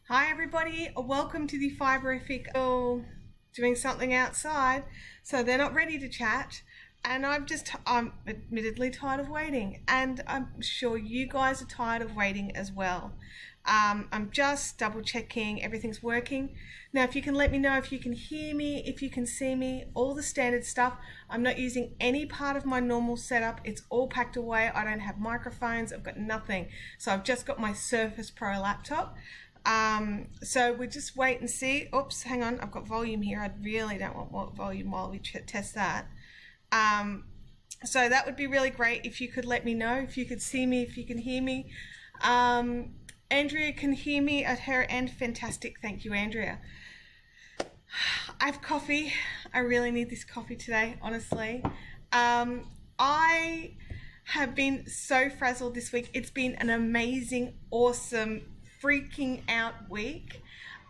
Hi everybody, welcome to the Fiberific. Doing something outside, so they're not ready to chat, and I'm admittedly tired of waiting, and I'm sure you guys are tired of waiting as well. I'm just double checking everything's working. Now if you can let me know if you can hear me, if you can see me, all the standard stuff. I'm not using any part of my normal setup. It's all packed away. I don't have microphones, I've got nothing. So I've just got my Surface Pro laptop. So we just wait and see. Oops, hang on, I've got volume here. I really don't want volume while we test that. So that would be really great if you could let me know, if you could see me, if you can hear me. Andrea can hear me at her end. Fantastic, thank you, Andrea. I have coffee. I really need this coffee today, honestly. I have been so frazzled this week. It's been an amazing, awesome, freaking out week.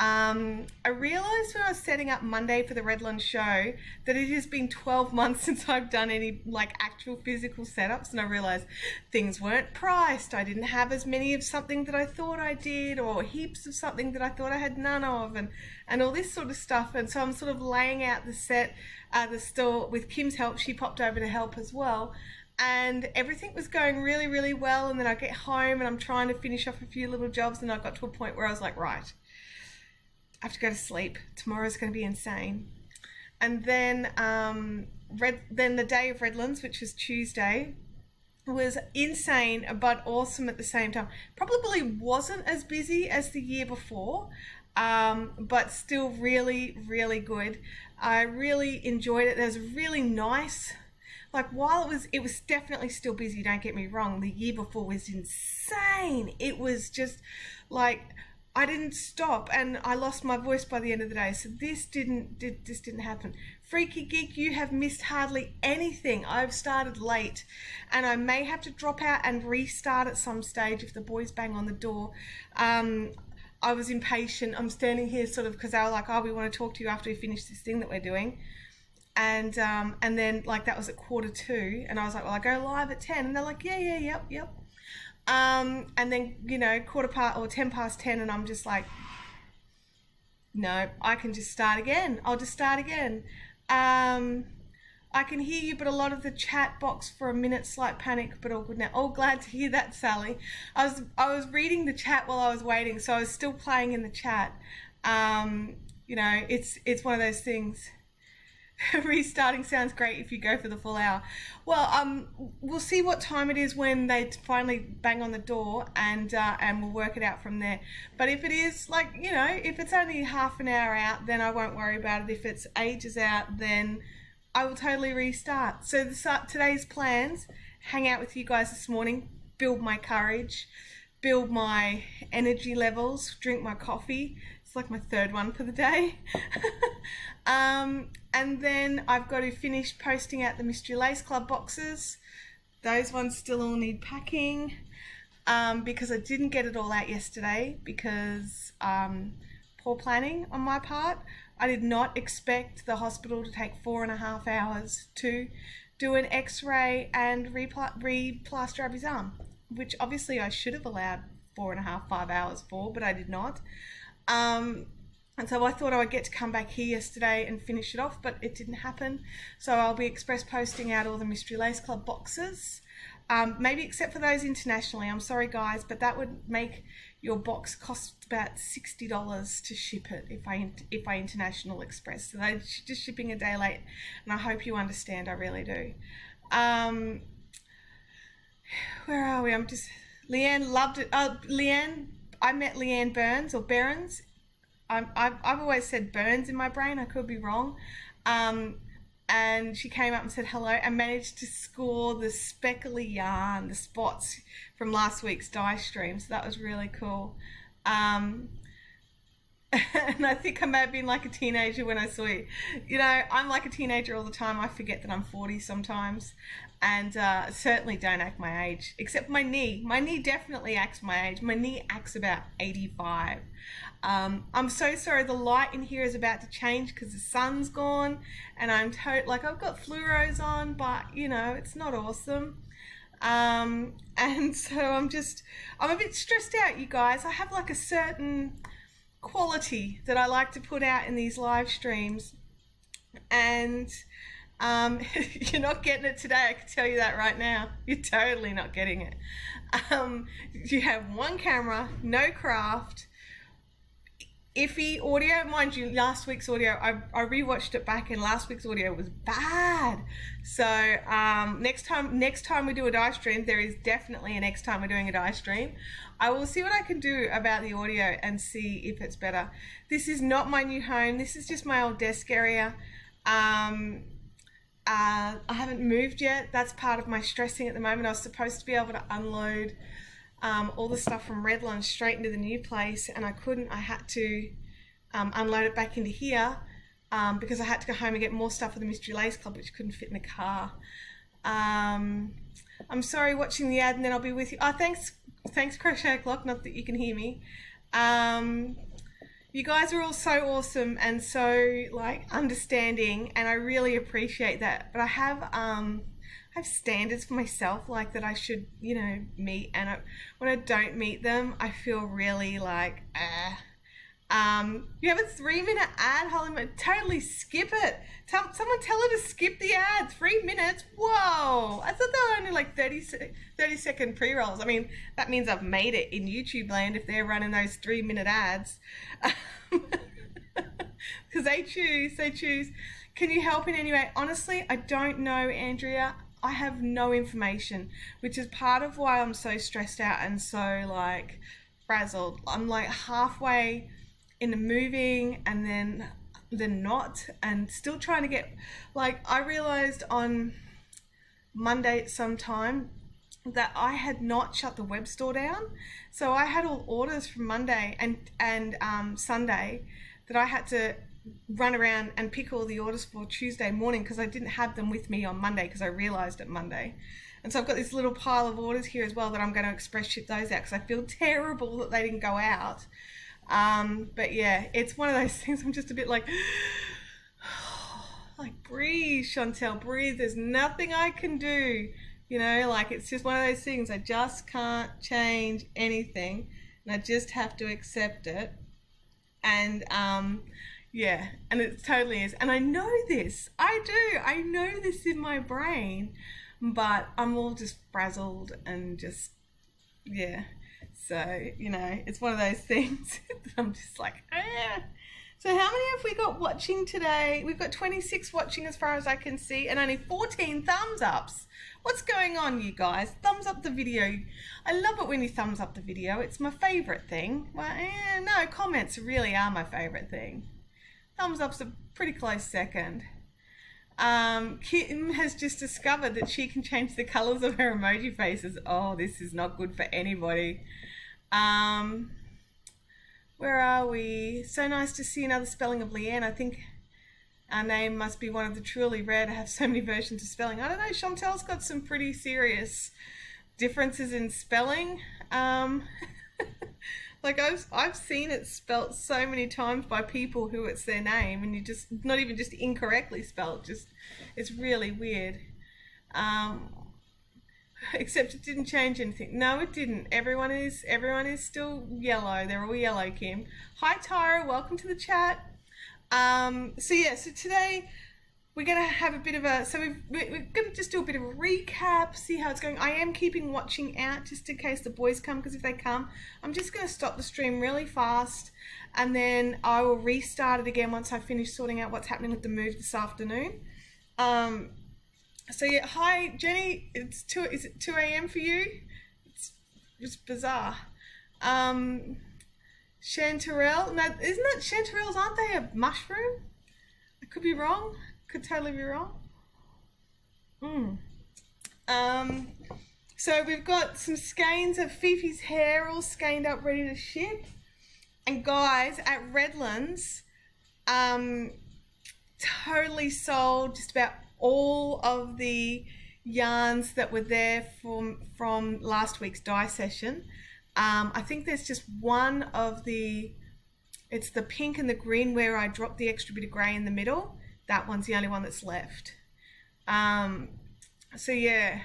I realized when I was setting up Monday for the Redlands show that it has been 12 months since I've done any actual physical setups, and I realized things weren't priced. I didn't have as many of something that I thought I did, or heaps of something that I thought I had none of, and all this sort of stuff. And so I'm sort of laying out the set, the store with Kim's help. She popped over to help as well. And everything was going really, really well, and then I get home and I'm trying to finish off a few little jobs, and I got to a point where I was like, right, I have to go to sleep. Tomorrow's going to be insane. And then then the day of Redlands, which was Tuesday, was insane but awesome at the same time. Probably wasn't as busy as the year before, but still really, really good. I really enjoyed it. There was a really nice, while it was definitely still busy, don't get me wrong, the year before was insane. It was just I didn't stop, and I lost my voice by the end of the day. So this didn't happen. Freaky Geek, you have missed hardly anything. I've started late, and I may have to drop out and restart at some stage if the boys bang on the door. I was impatient. I'm standing here sort of because they were like, oh, we want to talk to you after we finish this thing that we're doing. And then that was at 1:45, and I was like, well, I go live at 10, and they're like, yep. And then 10 past 10, and I'm just like, no, I can just start again. I'll just start again. I can hear you, but a lot of the chat box for a minute, slight panic, but all good now. Oh, glad to hear that, Sally. I was reading the chat while I was waiting, so I was still playing in the chat. It's one of those things. Restarting sounds great if you go for the full hour. Well, we'll see what time it is when they finally bang on the door, and we'll work it out from there. But if it is if it's only half an hour out, then I won't worry about it. If it's ages out, then I will totally restart. So today's plans: hang out with you guys this morning, build my courage, build my energy levels, drink my coffee. It's like my third one for the day. And then I've got to finish posting out the Mystery Lace Club boxes. Those ones still all need packing, because I didn't get it all out yesterday because poor planning on my part. I did not expect the hospital to take 4.5 hours to do an x-ray and re-plaster up his arm, which obviously I should have allowed 4.5, 5 hours for, but I did not. And so I thought I would get to come back here yesterday and finish it off, but it didn't happen. So I'll be express posting out all the Mystery Lace Club boxes, maybe except for those internationally. I'm sorry guys, but that would make your box cost about $60 to ship it if I international express. So they're just shipping a day late, and I hope you understand. I really do. Where are we? Leanne loved it. Leanne, I met Leanne Burns, or Behrens. I've always said Burns in my brain. I could be wrong. And she came up and said hello, and managed to score the speckly yarn, the spots from last week's dye stream. So that was really cool. And I think I may have been like a teenager when I saw you. I'm like a teenager all the time. I forget that I'm 40 sometimes. And certainly don't act my age, except my knee. My knee definitely acts my age. My knee acts about 85. I'm so sorry, the light in here is about to change because the sun's gone, and I'm I've got fluoros on, but it's not awesome. And so I'm a bit stressed out, you guys. I have a certain quality that I like to put out in these live streams, and you're not getting it today, I can tell you that right now. You're totally not getting it. You have one camera, no craft, iffy audio. Mind you, last week's audio, I rewatched it back and last week's audio was bad. So next time we do a dive stream, there is definitely a next time we're doing a dive stream, I will see what I can do about the audio and see if it's better. This is not my new home. This is just my old desk area. I haven't moved yet. That's part of my stressing at the moment. I was supposed to be able to unload all the stuff from Redlands straight into the new place, and I couldn't. I had to unload it back into here because I had to go home and get more stuff for the Mystery Lace Club, which couldn't fit in the car. I'm sorry, watching the ad and then I'll be with you. Oh, thanks Crochet Clock, not that you can hear me. You guys are all so awesome and so like understanding, and I really appreciate that. But I have standards for myself, like that I should, you know, meet, and when I don't meet them, I feel really like, you have a 3-minute ad, Holly, totally skip it. Someone tell her to skip the ad. 3 minutes, whoa. I thought they were only like 30-second pre-rolls. I mean, that means I've made it in YouTube land if they're running those 3-minute ads. Because they choose. Can you help in any way? Honestly, I don't know, Andrea. I have no information, which is part of why I'm so stressed out and so like frazzled. I'm like halfway into moving and then not, and still trying to get, like, I realized on Monday at some time that I had not shut the web store down. So I had all orders from Monday and Sunday that I had to run around and pick all the orders for Tuesday morning because I didn't have them with me on Monday because I realized it Monday. And so I've got this little pile of orders here as well that I'm going to express ship those out because I feel terrible that they didn't go out. But yeah, it's one of those things I'm just a bit like breathe, Chantel, breathe. There's nothing I can do. You know, like, it's just one of those things. I just can't change anything, and I just have to accept it. And yeah, and it totally is. And I know this. I do. I know this in my brain, but I'm all just frazzled and just, yeah. So, you know, it's one of those things that I'm just like, ah. So how many have we got watching today? We've got 26 watching as far as I can see, and only 14 thumbs ups. What's going on, you guys? Thumbs up the video. I love it when you thumbs up the video. It's my favorite thing. Well, no, comments really are my favorite thing. Thumbs up's a pretty close second. Kim has just discovered that she can change the colors of her emoji faces. Oh, this is not good for anybody. Where are we? So nice to see another spelling of Leanne. I think our name must be one of the truly rare to have so many versions of spelling. I don't know, Chantel's got some pretty serious differences in spelling. Like I've seen it spelt so many times by people who it's their name, and you just, not even just incorrectly spelled, just, it's really weird. Except it didn't change anything. No, it didn't. Everyone is still yellow. They're all yellow, Kim. Hi, Tyra. Welcome to the chat. So yeah, so today we're going to have a bit of a, so we're going to just do a bit of a recap, see how it's going. I am keeping watching out just in case the boys come, because if they come, I'm just going to stop the stream really fast, and then I will restart it again once I finish sorting out what's happening with the move this afternoon. So yeah, hi Jenny, is it 2 a.m. for you? It's just bizarre. Chanterelle, no, isn't that chanterelles, aren't they a mushroom? I could be wrong, could totally be wrong. So we've got some skeins of Fifi's hair all skeined up ready to ship. And guys, at Redlands, totally sold just about all of the yarns that were there from last week's dye session. I think there's just one of the, it's the pink and the green where I dropped the extra bit of grey in the middle. That one's the only one that's left. So yeah,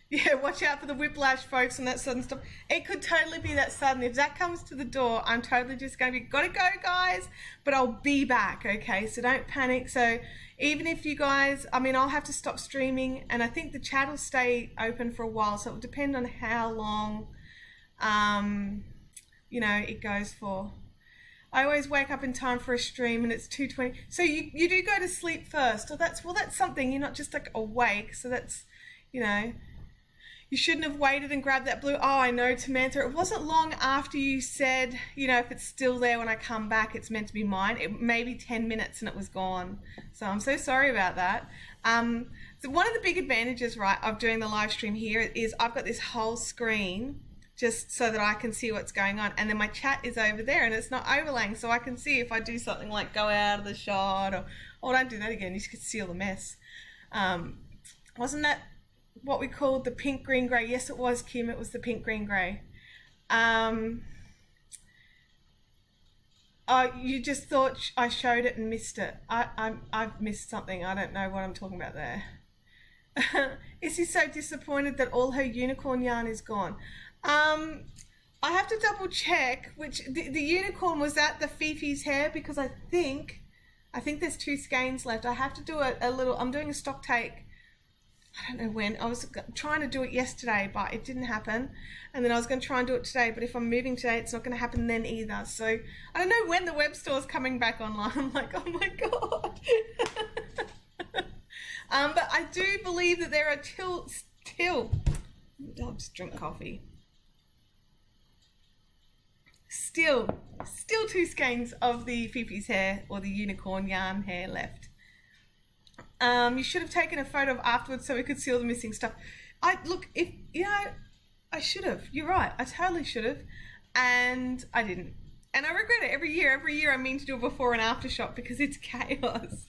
Yeah, watch out for the whiplash, folks, and that sudden stuff. It could totally be that sudden. If Zach comes to the door, I'm totally just going to be, gotta go, guys, but I'll be back, okay? So don't panic. So even if you guys, I mean, I'll have to stop streaming, and I think the chat will stay open for a while, so it will depend on how long, you know, it goes for. I always wake up in time for a stream, and it's 2:20. So you do go to sleep first. Well, that's something. You're not just like awake, so that's, you know. You shouldn't have waited and grabbed that blue. Oh, I know, Tamantha. It wasn't long after you said, you know, if it's still there when I come back, it's meant to be mine. It may be 10 minutes and it was gone. So I'm so sorry about that. So one of the big advantages, right, of doing the live stream here is I've got this whole screen just so that I can see what's going on. And then my chat is over there and it's not overlaying. So I can see if I do something like go out of the shot or, oh, don't do that again. You can see all the mess. Wasn't that what we called the pink, green, grey? Yes, it was, Kim. It was the pink, green, grey. You just thought I showed it and missed it. I've missed something. I don't know what I'm talking about there. Is he so disappointed that all her unicorn yarn is gone? I have to double check which the unicorn was that the Fifi's hair, because I think there's 2 skeins left. I have to do a little. I'm doing a stock take. I don't know when. I was trying to do it yesterday, but it didn't happen. And then I was going to try and do it today, but if I'm moving today, it's not going to happen then either. So I don't know when the web store's coming back online. I'm like, oh my God. But I do believe that there are I'll just drink coffee. Still 2 skeins of the Fifi's hair or the unicorn yarn hair left. You should have taken a photo of afterwards so we could see all the missing stuff. Look, if you know, I should have. You're right. I totally should have, and I didn't. And I regret it every year. Every year I mean to do a before and after shot because it's chaos.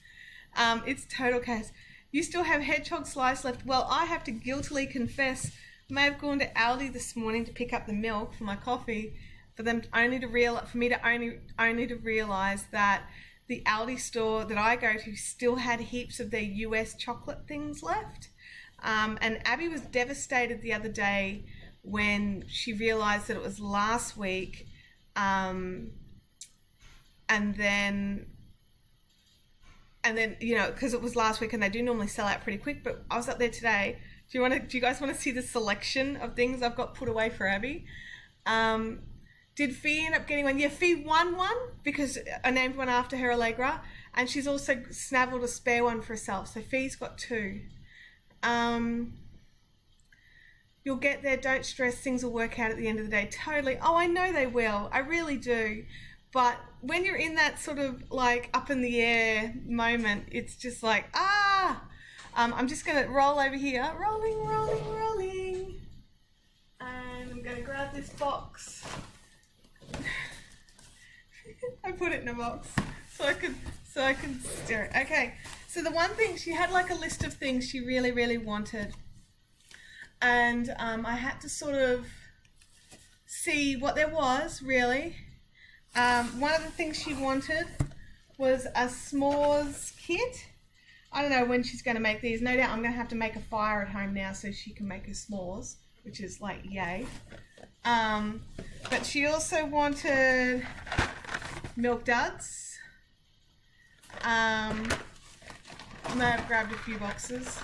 It's total chaos. You still have hedgehog slice left. Well, I have to guiltily confess, I may have gone to Aldi this morning to pick up the milk for my coffee, for me to only realize that the Aldi store that I go to still had heaps of their US chocolate things left. And Abby was devastated the other day when she realized that it was last week. And then, you know, because it was last week and they do normally sell out pretty quick, but I was up there today. Do you guys want to see the selection of things I've got put away for Abby? Did Fee end up getting one? Yeah, Fee won one because I named one after her, Allegra, and she's also snaveled a spare one for herself. So Fee's got 2. You'll get there, don't stress, things will work out at the end of the day. Totally. Oh, I know they will. I really do. But when you're in that sort of like up in the air moment, it's just like, I'm just going to roll over here. Rolling, rolling, rolling. And I'm going to grab this box. I put it in a box so I could stir it. Okay, so the one thing, she had like a list of things she really, really wanted. And I had to sort of see what there was, really. One of the things she wanted was a s'mores kit. I don't know when she's going to make these. No doubt I'm going to have to make a fire at home now so she can make her s'mores, which is like, yay. But she also wanted milk duds. I may have grabbed a few boxes.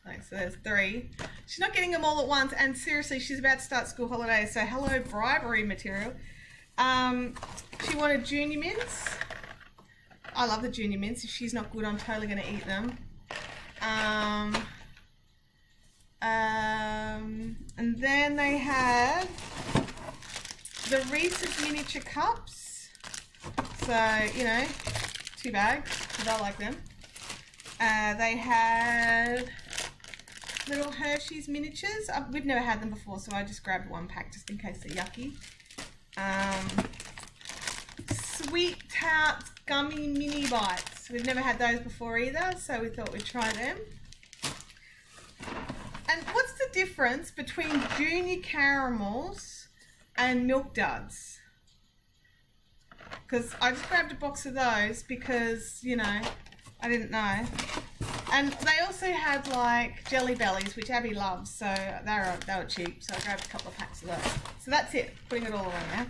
Right, so there's 3. She's not getting them all at once, and seriously, she's about to start school holidays, so hello bribery material. She wanted junior mints. I love the junior mints. If she's not good, I'm totally going to eat them. And then they had the Reese's miniature cups. So, you know, 2 bags, because I like them. They had little Hershey's miniatures. We've never had them before, so I just grabbed 1 pack just in case they're yucky. Sweet Tarts Gummy Mini Bites. We've never had those before either, so we thought we'd try them. And what's the difference between junior caramels and milk duds? Because I just grabbed a box of those because, you know, I didn't know. And they also had like Jelly Bellies, which Abby loves, so they were cheap, so I grabbed a couple of packs of those. So that's it, putting it all away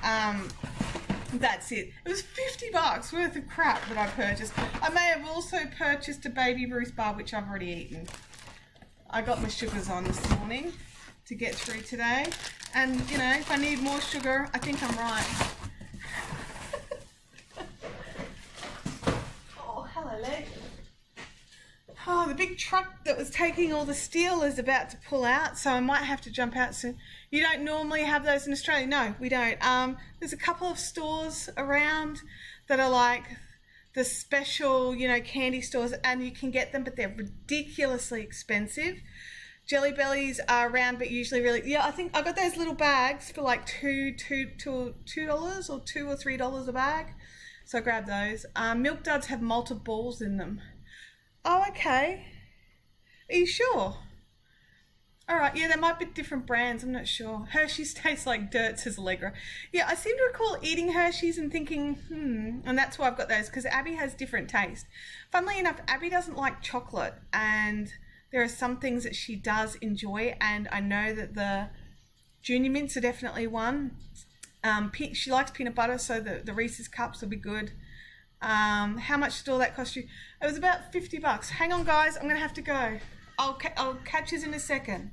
now. That's it. It was $50 worth of crap that I purchased. I may have also purchased a Baby Ruth bar, which I've already eaten. I got my sugars on this morning to get through today. And, you know, if I need more sugar, I think I'm right. Oh, hello, leg. Oh, the big truck that was taking all the steel is about to pull out, so I might have to jump out soon. You don't normally have those in Australia? No, we don't. There's a couple of stores around that are like the special, you know, candy stores, and you can get them, but they're ridiculously expensive. Jelly Bellies are around, but usually really, yeah, I think I got those little bags for like $2 or $2 or $3 a bag. So I grabbed those. Milk Duds have malted balls in them. Oh, okay. Are you sure? All right, yeah, there might be different brands, I'm not sure. Hershey's tastes like dirt, says Allegra. Yeah, I seem to recall eating Hershey's and thinking, and that's why I've got those, because Abby has different taste. Funnily enough, Abby doesn't like chocolate, and there are some things that she does enjoy, and I know that the Junior Mints are definitely one. She likes peanut butter, so the Reese's Cups will be good. How much did all that cost you? It was about $50. Hang on, guys, I'm gonna have to go. I'll catch you in a second.